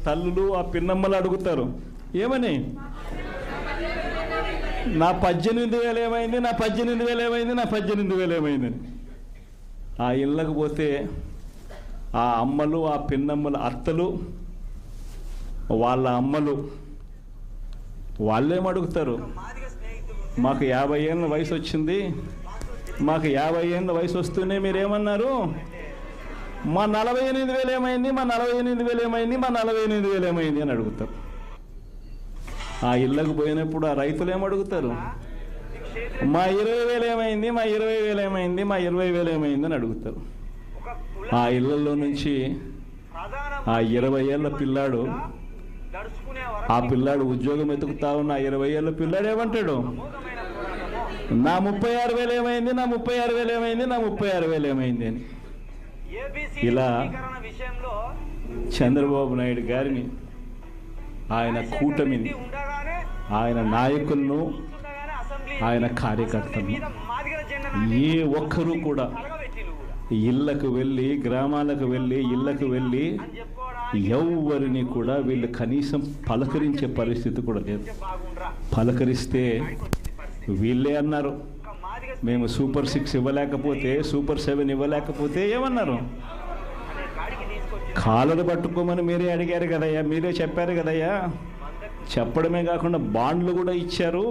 తల్లులు ఆ పిన్నమ్మలు అడుగుతారు ఏమని, నా 18,000 ఏమైంది, నా 18,000 ఏమైంది, నా 18,000 ఏమైందని. ఆ ఇళ్ళకు పోతే ఆ అమ్మలు ఆ పిన్నమ్మల అత్తలు వాళ్ళ అమ్మలు వాళ్ళేమడుగుతారు, మాకు 50 ఏళ్ళ వయసు వచ్చింది, మాకు 50 ఏళ్ళ వయసు వస్తూనే మీరేమన్నారు, మా 48,000 ఏమైంది, మా 48,000 ఏమైంది, మా 48,000 ఏమైంది అని అడుగుతారు. ఆ ఇళ్ళకు పోయినప్పుడు ఆ రైతులు ఏమడుగుతారు, మా 20,000 ఏమైంది, మా 20,000 ఏమైంది, మా 20,000 ఏమైంది అని అడుగుతారు. ఆ ఇళ్లలో నుంచి ఆ 20 ఏళ్ళ పిల్లాడు, ఆ పిల్లాడు ఉద్యోగం ఎతుకుతా ఉన్న 20 ఏళ్ళ పిల్లాడు ఏమంటాడు, నా 36,000 ఏమైంది, నా 36,000 ఏమైంది, నా 36,000 ఏమైంది అని. ఇలా చంద్రబాబు నాయుడు గారిని, ఆయన కూటమిని, ఆయన నాయకులను, ఆయన కార్యకర్తలను ఏ ఒక్కరూ కూడా ఇళ్లకు వెళ్ళి, గ్రామాలకు వెళ్ళి, ఇళ్లకు వెళ్ళి ఎవరిని కూడా వీళ్ళు కనీసం పలకరించే పరిస్థితి కూడా లేదు. పలకరిస్తే వీళ్ళే అన్నారు, మేము సూపర్ 6 ఇవ్వలేకపోతే, సూపర్ 7 ఇవ్వలేకపోతే ఏమన్నారు, కాలరు పట్టుకోమని మీరే అడిగారు కదయ్యా, మీరే చెప్పారు కదయ్యా. చెప్పడమే కాకుండా బాండ్లు కూడా ఇచ్చారు,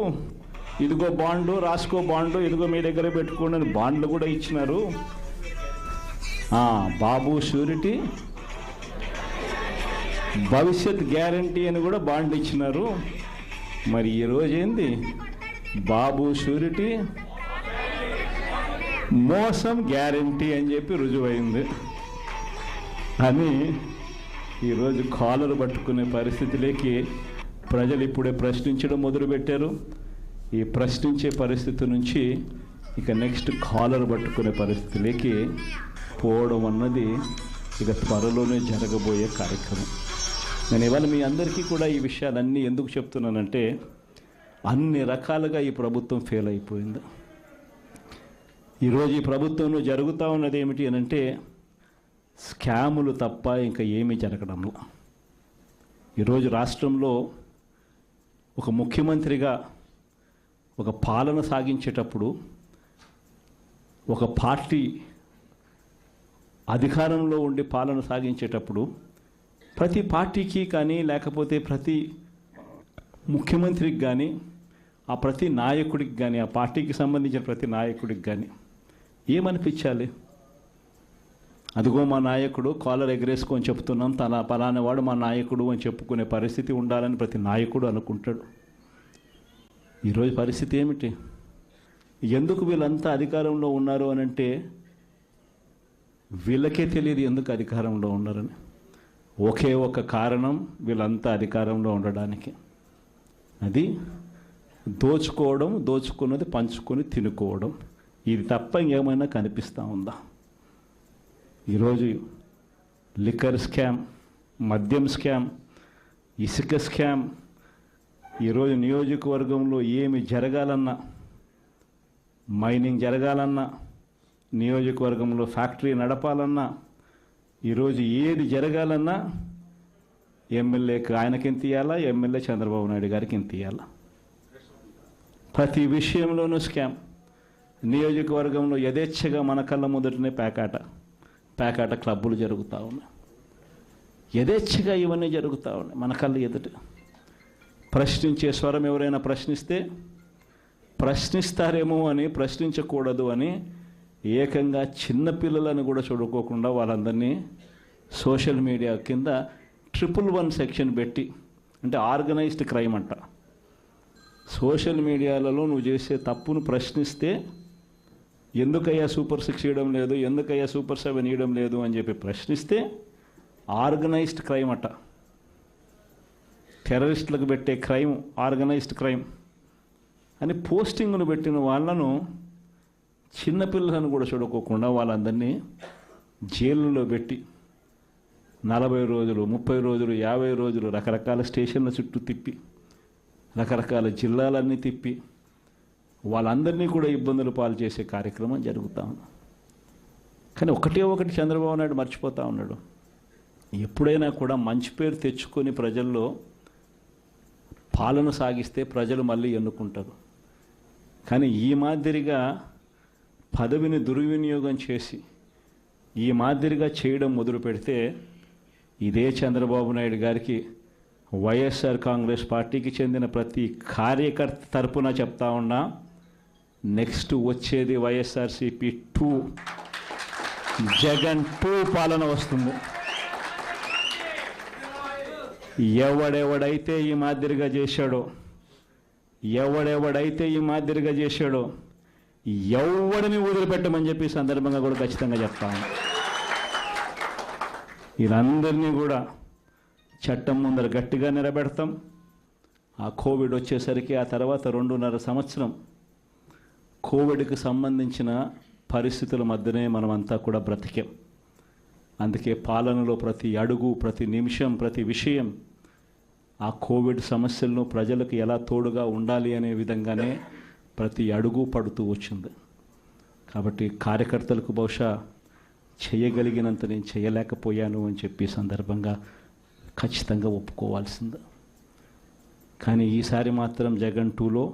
ఇదిగో బాండు రాసుకో, బాండు ఇదిగో మీ దగ్గర పెట్టుకోండి అని బాండ్లు కూడా ఇచ్చినారు. బాబు షూరిటీ, భవిష్యత్ గ్యారంటీ అని కూడా బాండ్ ఇచ్చినారు. మరి ఈరోజు ఏంది, బాబు షూరిటీ, మోసం గ్యారంటీ అని చెప్పి రుజువైంది అని ఈరోజు కాలరు పట్టుకునే పరిస్థితిలోకి ప్రజలు ఇప్పుడే ప్రశ్నించడం మొదలుపెట్టారు. ఈ ప్రశ్నించే పరిస్థితి నుంచి ఇక నెక్స్ట్ కాలర్ పట్టుకునే పరిస్థితిలోకి పోవడం అన్నది ఇక త్వరలోనే జరగబోయే కార్యక్రమం. నేను ఇవాళ మీ అందరికీ కూడా ఈ విషయాలన్నీ ఎందుకు చెప్తున్నానంటే, అన్ని రకాలుగా ఈ ప్రభుత్వం ఫెయిల్ అయిపోయింది. ఈరోజు ఈ ప్రభుత్వంలో జరుగుతూ ఉన్నది ఏమిటి అని అంటే, స్కాములు తప్ప ఇంకా ఏమీ జరగడంలో. ఈరోజు రాష్ట్రంలో ఒక ముఖ్యమంత్రిగా ఒక పాలన సాగించేటప్పుడు, ఒక పార్టీ అధికారంలో ఉండి పాలన సాగించేటప్పుడు ప్రతి పార్టీకి కానీ, లేకపోతే ప్రతి ముఖ్యమంత్రికి కానీ, ఆ ప్రతి నాయకుడికి కానీ, ఆ పార్టీకి సంబంధించిన ప్రతి నాయకుడికి కానీ ఏమనిపించాలి, అదిగో మా నాయకుడు, కాలర్ ఎగరేసుకొని చెప్తున్నాం, తన పలానా వాడు మా నాయకుడు అని చెప్పుకునే పరిస్థితి ఉండాలని ప్రతి నాయకుడు అనుకుంటాడు. ఈరోజు పరిస్థితి ఏమిటి, ఎందుకు వీళ్ళంతా అధికారంలో ఉన్నారు అని అంటే వీళ్ళకే తెలియదు ఎందుకు అధికారంలో ఉన్నారని. ఒకే ఒక కారణం వీళ్ళంతా అధికారంలో ఉండడానికి, అది దోచుకోవడం, దోచుకున్నది పంచుకొని తినుకోవడం. ఇది తప్ప ఇంకేమైనా కనిపిస్తూ ఉందా? ఈరోజు లిక్కర్ స్కామ్, మద్యం స్కామ్, ఇసుక స్కామ్, ఈరోజు నియోజకవర్గంలో ఏమి జరగాలన్నా, మైనింగ్ జరగాలన్నా, నియోజకవర్గంలో ఫ్యాక్టరీ నడపాలన్నా, ఈరోజు ఏది జరగాలన్నా ఎమ్మెల్యేకి ఆయనకి ఎంత ఇవ్వాలా, ఎమ్మెల్యే చంద్రబాబు నాయుడు గారికి ఎంత ఇవ్వాలా. ప్రతి విషయంలోనూ స్కామ్. నియోజకవర్గంలో యథేచ్ఛగా మన కళ్ళ మొదటనే పేకాట క్లబ్బులు జరుగుతూ ఉన్నాయి. యథేచ్ఛగా ఇవన్నీ జరుగుతూ ఉన్నాయి మన కళ్ళ ఎదుట. ప్రశ్నించే స్వరం ఎవరైనా ప్రశ్నిస్తే ప్రశ్నిస్తారేమో అని, ప్రశ్నించకూడదు అని ఏకంగా చిన్నపిల్లలను కూడా చూడుకోకుండా వాళ్ళందరినీ సోషల్ మీడియా కింద 111 సెక్షన్ పెట్టి, అంటే ఆర్గనైజ్డ్ క్రైమ్ అంట. సోషల్ మీడియాలలో నువ్వు చేసే తప్పును ప్రశ్నిస్తే ఎందుకయ్యా సూపర్ 6 ఇవ్వడం లేదు, ఎందుకయ్యా సూపర్ 7 ఇవ్వడం లేదు అని చెప్పి ప్రశ్నిస్తే ఆర్గనైజ్డ్ క్రైమ్ అట. టెర్రరిస్టులకు పెట్టే క్రైమ్ ఆర్గనైజ్డ్ క్రైమ్ అని పోస్టింగ్ను పెట్టిన వాళ్ళను, చిన్నపిల్లలను కూడా చూడుకోకుండా వాళ్ళందరినీ జైళ్ళలో పెట్టి 40 రోజులు, 30 రోజులు, 50 రోజులు రకరకాల స్టేషన్ల చుట్టూ తిప్పి, రకరకాల జిల్లాలన్నీ తిప్పి వాళ్ళందరినీ కూడా ఇబ్బందులు పాలు చేసే కార్యక్రమం జరుగుతూ ఉంది. కానీ ఒకటే ఒకటి చంద్రబాబు నాయుడు మర్చిపోతూ ఉన్నాడు, ఎప్పుడైనా కూడా మంచి పేరు తెచ్చుకొని ప్రజల్లో పాలన సాగిస్తే ప్రజలు మళ్ళీ ఎన్నుకుంటారు. కానీ ఈ మాదిరిగా పదవిని దుర్వినియోగం చేసి ఈ మాదిరిగా చేయడం మొదలు పెడితే ఇదే చంద్రబాబు నాయుడు గారికి వైఎస్ఆర్ కాంగ్రెస్ పార్టీకి చెందిన ప్రతి కార్యకర్త తరపున చెప్తా ఉన్నా, నెక్స్ట్ వచ్చేది వైఎస్ఆర్సీపీ 2, జగన్ 2 పాలన వస్తుంది. ఎవడెవడైతే ఈ మాదిరిగా చేశాడో ఎవడిని వదిలిపెట్టమని చెప్పి సందర్భంగా కూడా ఖచ్చితంగా చెప్తాను. వీరందరినీ కూడా చట్టం ముందర గట్టిగా నిలబెడతాం. ఆ కోవిడ్ వచ్చేసరికి ఆ తర్వాత 2.5 సంవత్సరం కోవిడ్కి సంబంధించిన పరిస్థితుల మధ్యనే మనమంతా కూడా బ్రతికాం. అందుకే పాలనలో ప్రతి అడుగు, ప్రతి నిమిషం, ప్రతి విషయం ఆ కోవిడ్ సమస్యలను ప్రజలకు ఎలా తోడుగా ఉండాలి అనే విధంగానే ప్రతి అడుగు పడుతూ వచ్చింది. కాబట్టి కార్యకర్తలకు బహుశా చేయగలిగినంత నేను చేయలేకపోయాను అని చెప్పి సందర్భంగా ఖచ్చితంగా ఒప్పుకోవాల్సింది. కానీ ఈసారి మాత్రం జగన్ 2లో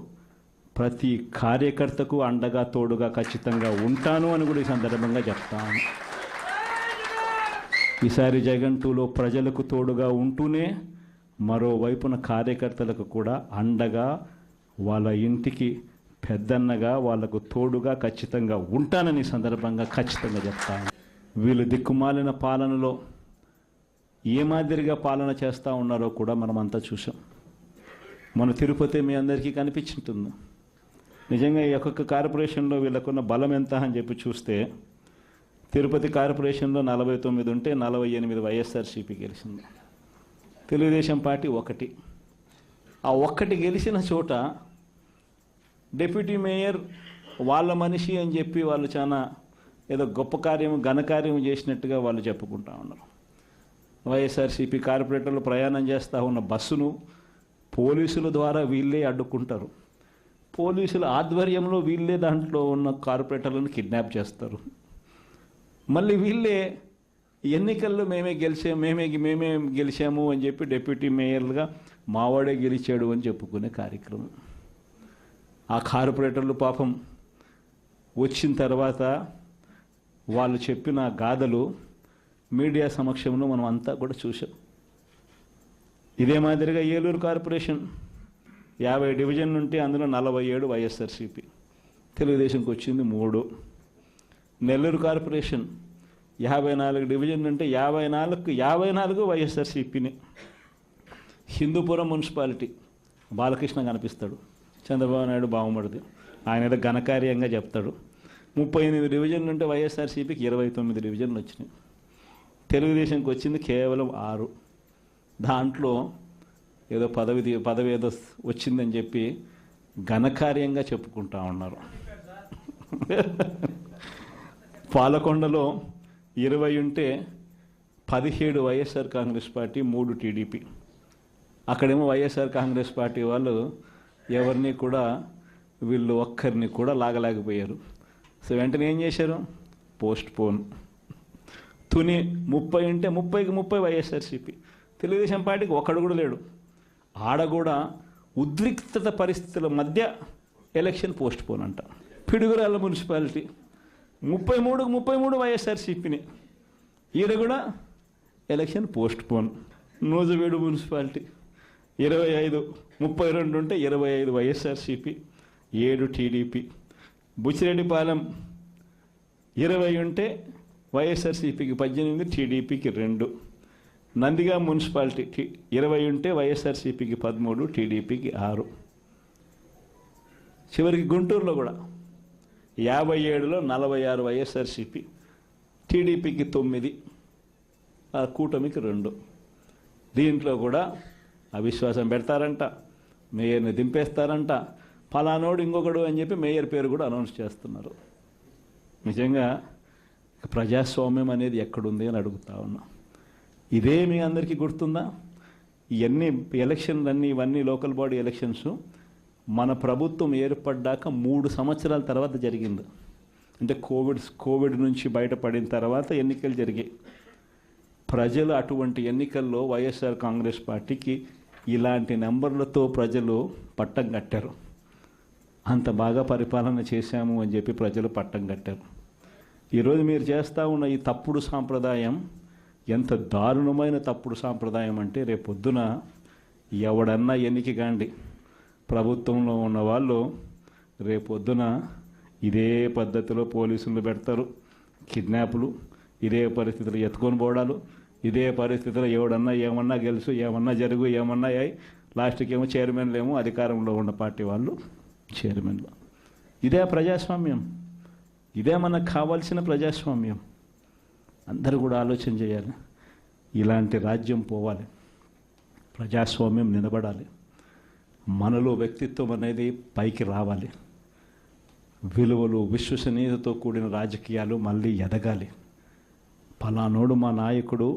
ప్రతి కార్యకర్తకు అండగా తోడుగా ఖచ్చితంగా ఉంటాను అని కూడా ఈ సందర్భంగా చెప్తాను. ఈసారి జగన్ 2లో ప్రజలకు తోడుగా ఉంటూనే మరోవైపున కార్యకర్తలకు కూడా అండగా, వాళ్ళ ఇంటికి పెద్దన్నగా, వాళ్లకు తోడుగా ఖచ్చితంగా ఉంటానని సందర్భంగా ఖచ్చితంగా చెప్తాను. వీళ్ళు దిక్కుమాలిన పాలనలో ఏ మాదిరిగా పాలన చేస్తూ ఉన్నారో కూడా మనమంతా చూసాం. మన తిరుపతి మీ అందరికీ కనిపించుంటుంది. నిజంగా ఈ ఒక్కొక్క కార్పొరేషన్లో వీళ్ళకున్న బలం ఎంత అని చెప్పి చూస్తే తిరుపతి కార్పొరేషన్లో 49 ఉంటే 48 వైఎస్ఆర్సీపీ గెలిచింది. తెలుగుదేశం పార్టీ 1. ఆ 1 గెలిచిన చోట డిప్యూటీ మేయర్ వాళ్ళ మనిషి అని చెప్పి వాళ్ళు చాలా ఏదో గొప్ప కార్యం, ఘనకార్యం చేసినట్టుగా వాళ్ళు చెప్పుకుంటా ఉన్నారు. వైఎస్ఆర్సీపీ కార్పొరేటర్లు ప్రయాణం చేస్తూ ఉన్న బస్సును పోలీసుల ద్వారా వీళ్ళే అడ్డుకుంటారు. పోలీసుల ఆధ్వర్యంలో వీళ్ళే దాంట్లో ఉన్న కార్పొరేటర్లను కిడ్నాప్ చేస్తారు. మళ్ళీ వీళ్ళే ఎన్నికల్లో మేమే గెలిచాము అని చెప్పి డిప్యూటీ మేయర్లుగా మావాడే గెలిచాడు అని చెప్పుకునే కార్యక్రమం. ఆ కార్పొరేటర్లు పాపం వచ్చిన తర్వాత వాళ్ళు చెప్పిన గాథలు మీడియా సమక్షంలో మనం అంతా కూడా చూసాం. ఇదే మాదిరిగా ఏలూరు కార్పొరేషన్ 50 డివిజన్ ఉంటే అందులో 47 వైఎస్ఆర్సీపీ, తెలుగుదేశంకి వచ్చింది 3. నెల్లూరు కార్పొరేషన్ 54 డివిజన్ ఉంటే 54 వైఎస్ఆర్సీపీని. హిందూపురం మున్సిపాలిటీ బాలకృష్ణ కనిపిస్తాడు, చంద్రబాబు నాయుడు బాగుమడిది, ఆయన ఏదో ఘనకార్యంగా చెప్తాడు. 38 డివిజన్లు ఉంటే వైఎస్ఆర్సీపీకి 29 డివిజన్లు వచ్చినాయి. తెలుగుదేశంకి వచ్చింది కేవలం 6. దాంట్లో ఏదో పదవి ఏదో వచ్చిందని చెప్పి ఘనకార్యంగా చెప్పుకుంటా ఉన్నారు. పాలకొండలో 20 ఉంటే 17 వైఎస్ఆర్ కాంగ్రెస్ పార్టీ, 3 టీడీపీ. అక్కడేమో వైఎస్ఆర్ కాంగ్రెస్ పార్టీ వాళ్ళు ఎవరిని కూడా వీళ్ళు ఒక్కరిని కూడా లాగలేకపోయారు. సో వెంటనే ఏం చేశారు? Post phone. తుని 30 ఉంటే 30కి 30 వైఎస్ఆర్సీపీ. తెలుగుదేశం పార్టీకి ఒక్కడు కూడా లేడు. ఆడ కూడా ఉద్రిక్తత పరిస్థితుల మధ్య ఎలక్షన్ పోస్ట్ పోన్ అంట. పిడుగురాళ్ళ మున్సిపాలిటీ 33కి 33 వైఎస్ఆర్సీపీని, ఈడ కూడా election post phone. Nuzvid municipality 32 ఉంటే 25 వైఎస్ఆర్సీపీ, 7 టీడీపీ. బుచ్చిరెడ్డిపాలెం 20 ఉంటే వైఎస్ఆర్సీపీకి 18, టీడీపీకి 2. నందిగా మున్సిపాలిటీ 20 ఉంటే వైఎస్ఆర్సీపీకి 13, టీడీపీకి 6. చివరికి గుంటూరులో కూడా 57లో 46 వైఎస్ఆర్సీపీ, టీడీపీకి 9, ఆ కూటమికి 2. దీంట్లో కూడా అవిశ్వాసం పెడతారంట, మేయర్ని దింపేస్తారంట, ఫలానోడు ఇంకొకడు అని చెప్పి మేయర్ పేరు కూడా అనౌన్స్ చేస్తున్నారు. నిజంగా ప్రజాస్వామ్యం అనేది ఎక్కడుంది అని అడుగుతా ఉన్నా. ఇదే మీ అందరికీ గుర్తుందా? ఇవన్నీ ఎలక్షన్లన్నీ, ఇవన్నీ లోకల్ బాడీ ఎలక్షన్స్ మన ప్రభుత్వం ఏర్పడ్డాక 3 సంవత్సరాల తర్వాత జరిగింది. అంటే కోవిడ్ నుంచి బయటపడిన తర్వాత ఎన్నికలు జరిగాయి. ప్రజలు అటువంటి ఎన్నికల్లో వైఎస్ఆర్ కాంగ్రెస్ పార్టీకి ఇలాంటి నెంబర్లతో ప్రజలు పట్టం కట్టారు. అంత బాగా పరిపాలన చేశాము అని చెప్పి ప్రజలు పట్టం కట్టారు. ఈరోజు మీరు చేస్తూ ఉన్న ఈ తప్పుడు సాంప్రదాయం ఎంత దారుణమైన తప్పుడు సాంప్రదాయం అంటే, రేపొద్దున ఎవడన్నా ఎన్నిక కాండి, ప్రభుత్వంలో ఉన్న వాళ్ళు రేపొద్దున ఇదే పద్ధతిలో పోలీసులు పెడతారు, కిడ్నాపులు, ఇదే పరిస్థితులు ఎత్తుకొని పోవడాలు, ఇదే పరిస్థితుల్లో ఎవడన్నా ఏమన్నా గెలుసు, ఏమన్నా జరుగు, ఏమన్నా అయ్యి లాస్ట్కి ఏమో చైర్మన్లు ఏమో అధికారంలో ఉన్న పార్టీ వాళ్ళు చైర్మన్లు. ఇదే ప్రజాస్వామ్యం, ఇదే మనకు కావాల్సిన ప్రజాస్వామ్యం. అందరూ కూడా ఆలోచన చేయాలి. ఇలాంటి రాజ్యం పోవాలి, ప్రజాస్వామ్యం నిలబడాలి, మనలో వ్యక్తిత్వం అనేది పైకి రావాలి, విలువలు విశ్వసనీయతతో కూడిన రాజకీయాలు మళ్ళీ ఎదగాలి. పలానోడు మా నాయకుడు,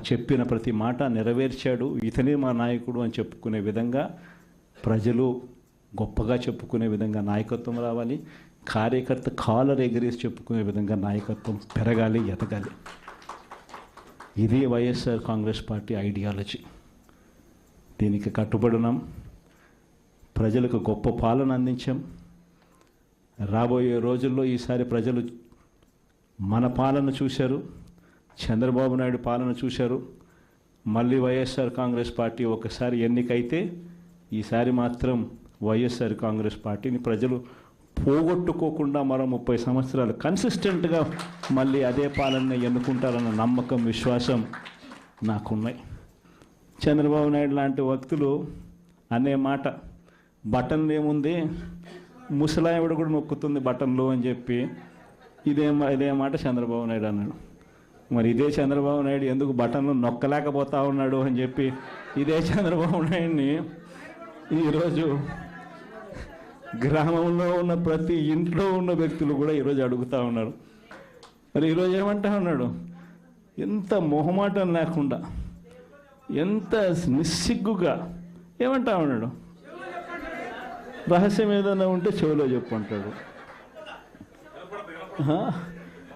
చెప్పిన ప్రతి మాట నెరవేర్చాడు, ఇతనే మా నాయకుడు అని చెప్పుకునే విధంగా, ప్రజలు గొప్పగా చెప్పుకునే విధంగా నాయకత్వం రావాలి. కార్యకర్త కాలర్ ఎగిరేసి చెప్పుకునే విధంగా నాయకత్వం పెరగాలి, ఎదగాలి. ఇది వైఎస్ఆర్ కాంగ్రెస్ పార్టీ ఐడియాలజీ. దీనికి కట్టుబడినాం. ప్రజలకు గొప్ప పాలన అందించాం. రాబోయే రోజుల్లో ఈసారి ప్రజలు మన పాలన చూశారు, చంద్రబాబు నాయుడు పాలన చూశారు. మళ్ళీ వైఎస్ఆర్ కాంగ్రెస్ పార్టీ ఒకసారి ఎన్నికైతే ఈసారి మాత్రం వైఎస్ఆర్ కాంగ్రెస్ పార్టీని ప్రజలు పోగొట్టుకోకుండా మరో 30 సంవత్సరాలు కన్సిస్టెంట్గా మళ్ళీ అదే పాలన ఎన్నుకుంటారన్న నమ్మకం, విశ్వాసం నాకున్నాయి. చంద్రబాబు నాయుడు లాంటి వ్యక్తులు అనే మాట, బటన్లు ఏముంది, ముసలావిడ కూడా నొక్కుతుంది బటన్లు అని చెప్పి ఇదే మాట చంద్రబాబు నాయుడు అన్నాడు. మరి ఇదే చంద్రబాబు నాయుడు ఎందుకు బటన్లు నొక్కలేకపోతా ఉన్నాడు అని చెప్పి ఇదే చంద్రబాబు నాయుడిని ఈరోజు గ్రామంలో ఉన్న ప్రతి ఇంట్లో ఉన్న వ్యక్తులు కూడా ఈరోజు అడుగుతూ ఉన్నారు. మరి ఈరోజు ఏమంటా ఉన్నాడు, ఎంత మొహమాటం లేకుండా, ఎంత నిస్సిగ్గుగా ఏమంటా ఉన్నాడు, రహస్యం ఏదైనా ఉంటే చెవిలో చెప్పు అంటాడు.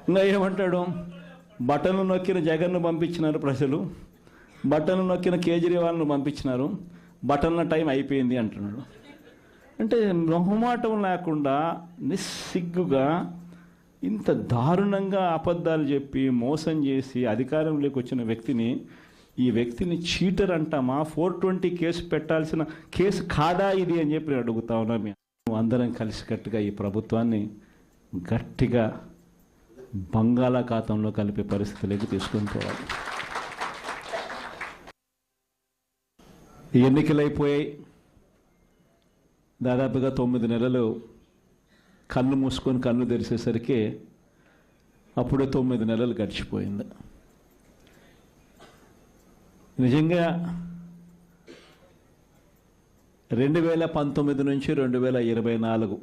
ఇంకా ఏమంటాడు, బటన్లు నొక్కిన జగన్ను పంపించినారు ప్రజలు, బటన్లు నొక్కిన కేజ్రీవాల్ను పంపించినారు, బటన్ల టైం అయిపోయింది అంటున్నాడు. అంటే మొహమాటం లేకుండా నిస్సిగ్గుగా ఇంత దారుణంగా అబద్ధాలు చెప్పి మోసం చేసి అధికారంలోకి వచ్చిన వ్యక్తిని, ఈ వ్యక్తిని చీటర్ అంటామా, 420 కేసు పెట్టాల్సిన కేసు కాదా ఇది అని చెప్పి అడుగుతా ఉన్నా. మేము అందరం కలిసికట్టుగా ఈ ప్రభుత్వాన్ని గట్టిగా బంగాళాఖాతంలో కలిపే పరిస్థితులకు తీసుకొని పోవాలి. ఎన్నికలైపోయాయి. దాదాపుగా 9 నెలలు కళ్ళు మూసుకొని కళ్ళు తెరిచేసరికి అప్పుడే 9 నెలలు గడిచిపోయింది. నిజంగా 2019 నుంచి 2024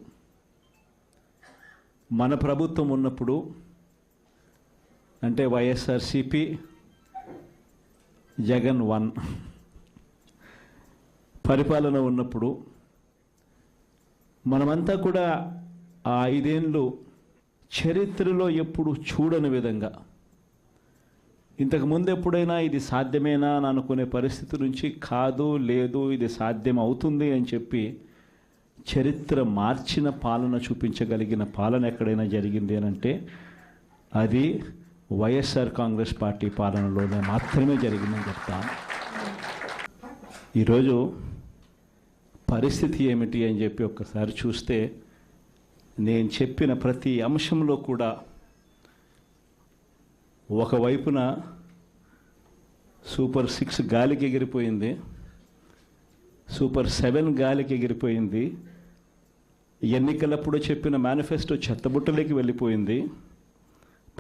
మన ప్రభుత్వం ఉన్నప్పుడు, అంటే వైఎస్ఆర్సిపి జగన్ 1 పరిపాలన ఉన్నప్పుడు మనమంతా కూడా ఆ 5 ఏళ్ళు చరిత్రలో ఎప్పుడు చూడని విధంగా, ఇంతకుముందు ఎప్పుడైనా ఇది సాధ్యమేనా అని అనుకునే పరిస్థితి నుంచి కాదు, లేదు, ఇది సాధ్యం అవుతుంది అని చెప్పి చరిత్ర మార్చిన పాలన చూపించగలిగిన పాలన ఎక్కడైనా జరిగింది అని అంటే అది వైఎస్ఆర్ కాంగ్రెస్ పార్టీ పాలనలోనే మాత్రమే జరిగిందని చెప్తాను. ఈరోజు పరిస్థితి ఏమిటి అని చెప్పి ఒక్కసారి చూస్తే, నేను చెప్పిన ప్రతి అంశంలో కూడా ఒకవైపున సూపర్ 6 గాలికి ఎగిరిపోయింది, సూపర్ 7 గాలికి ఎగిరిపోయింది, ఎన్నికలప్పుడు చెప్పిన మేనిఫెస్టో చెత్తబుట్టలోకి వెళ్ళిపోయింది,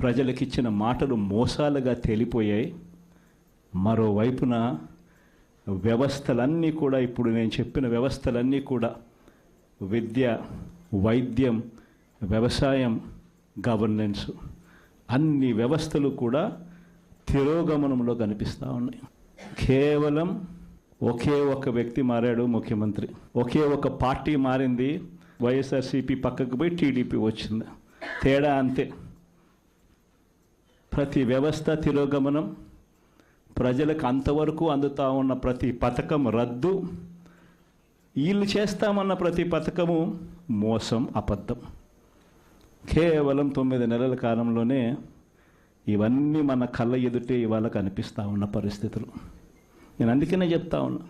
ప్రజలకిచ్చిన మాటలు మోసాలుగా తేలిపోయాయి. మరోవైపున వ్యవస్థలన్నీ కూడా, ఇప్పుడు నేను చెప్పిన వ్యవస్థలన్నీ కూడా, విద్య, వైద్యం, వ్యవసాయం, గవర్నెన్స్, అన్ని వ్యవస్థలు కూడా తిరోగమనంలో కనిపిస్తూ ఉన్నాయి. కేవలం ఒకే ఒక వ్యక్తి మారాడు, ముఖ్యమంత్రి. ఒకే ఒక పార్టీ మారింది, వైఎస్ఆర్సీపీ పక్కకు పోయి టీడీపీ వచ్చింది. తేడా అంతే. ప్రతి వ్యవస్థ తిరోగమనం, ప్రజలకు అంతవరకు అందుతా ఉన్న ప్రతి పథకం రద్దు, వీళ్ళు చేస్తామన్న ప్రతి పథకము మోసం, అబద్ధం. కేవలం 9 నెలల కాలంలోనే ఇవన్నీ మన కళ్ళ ఎదుటే ఇవాళ కనిపిస్తూ ఉన్న పరిస్థితులు. నేను అందుకనే చెప్తా ఉన్నా,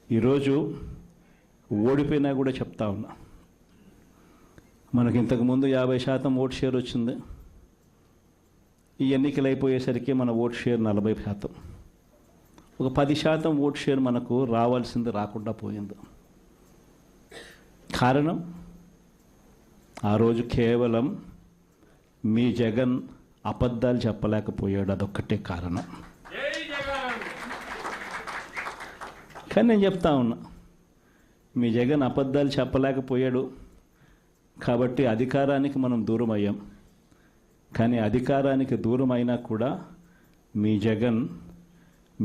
ఈరోజు ఓడిపోయినా కూడా చెప్తా ఉన్నా, మనకి ఇంతకుముందు 50% ఓట్ షేర్ వచ్చింది. ఈ ఎన్నికలు అయిపోయేసరికి మన ఓట్ షేర్ 40%. ఒక 10% ఓట్ షేర్ మనకు రావాల్సింది రాకుండా పోయింది. కారణం ఆ రోజు కేవలం మీ జగన్ అబద్ధాలు చెప్పలేకపోయాడు, అదొక్కటే కారణం. కానీ నేను చెప్తా ఉన్నా, మీ జగన్ అబద్ధాలు చెప్పలేకపోయాడు కాబట్టి అధికారానికి మనం దూరం అయ్యాం. కానీ అధికారానికి దూరం అయినా కూడా మీ జగన్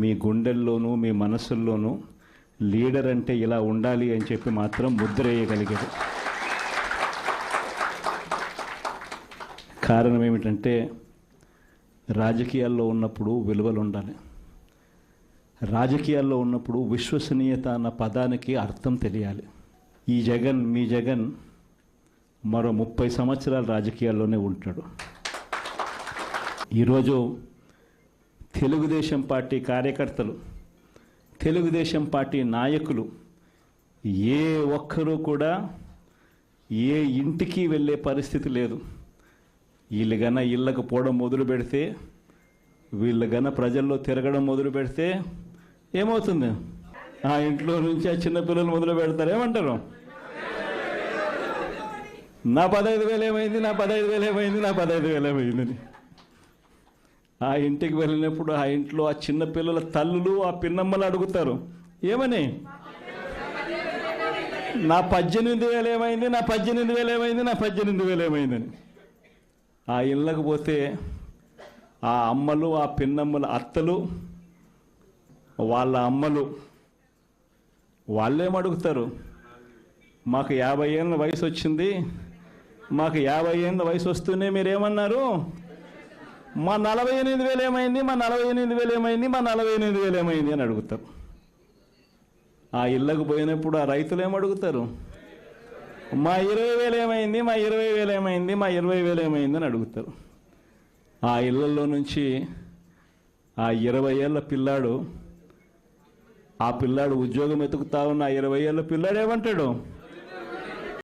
మీ గుండెల్లోనూ మీ మనసుల్లోనూ లీడర్ అంటే ఇలా ఉండాలి అని చెప్పి మాత్రం ముద్ర వేయగలిగారు. కారణం ఏమిటంటే రాజకీయాల్లో ఉన్నప్పుడు విలువలు ఉండాలి. రాజకీయాల్లో ఉన్నప్పుడు విశ్వసనీయత అన్న పదానికి అర్థం తెలియాలి. ఈ జగన్, మీ జగన్ మరో 30 సంవత్సరాలు రాజకీయాల్లోనే ఉంటాడు. ఈరోజు తెలుగుదేశం పార్టీ కార్యకర్తలు, తెలుగుదేశం పార్టీ నాయకులు ఏ ఒక్కరూ కూడా ఏ ఇంటికి వెళ్ళే పరిస్థితి లేదు. వీళ్ళు గన ఇళ్ళకు పోవడం మొదలు పెడితే, వీళ్ళు గన ప్రజల్లో తిరగడం మొదలు పెడితే ఏమవుతుంది? ఆ ఇంట్లో నుంచి ఆ చిన్నపిల్లలు మొదలు పెడతారు. ఏమంటారు? నా 15,000 ఏమైంది, నా 15,000 ఏమైంది, నా 15,000 ఏమైందని. ఆ ఇంటికి వెళ్ళినప్పుడు ఆ ఇంట్లో ఆ చిన్నపిల్లల తల్లులు, ఆ పిన్నమ్మలు అడుగుతారు, ఏమని? నా 18,000 ఏమైంది, నా 18,000 ఏమైంది, నా 18,000 ఏమైందని. ఆ ఇళ్ళకు పోతే ఆ అమ్మలు, ఆ పిన్నమ్మల అత్తలు, వాళ్ళ అమ్మలు వాళ్ళేమడుగుతారు? మాకు 50 ఏళ్ళ వయసు వచ్చింది, మాకు 50 ఏళ్ళ వయసు వస్తూనే మీరేమన్నారు? మా 48,000 ఏమైంది, మా 48,000 ఏమైంది, మా 48,000 ఏమైంది అని అడుగుతారు. ఆ ఇళ్ళకు పోయినప్పుడు ఆ రైతులు ఏమడుగుతారు? మా 20,000 ఏమైంది, మా 20,000 ఏమైంది, మా 20,000 ఏమైంది అని అడుగుతారు. ఆ ఇళ్ళల్లో నుంచి ఆ 20 ఏళ్ళ పిల్లాడు, ఆ పిల్లాడు ఉద్యోగం ఎతుకుతా ఉన్న ఆ 20 ఏళ్ళ పిల్లాడు ఏమంటాడు?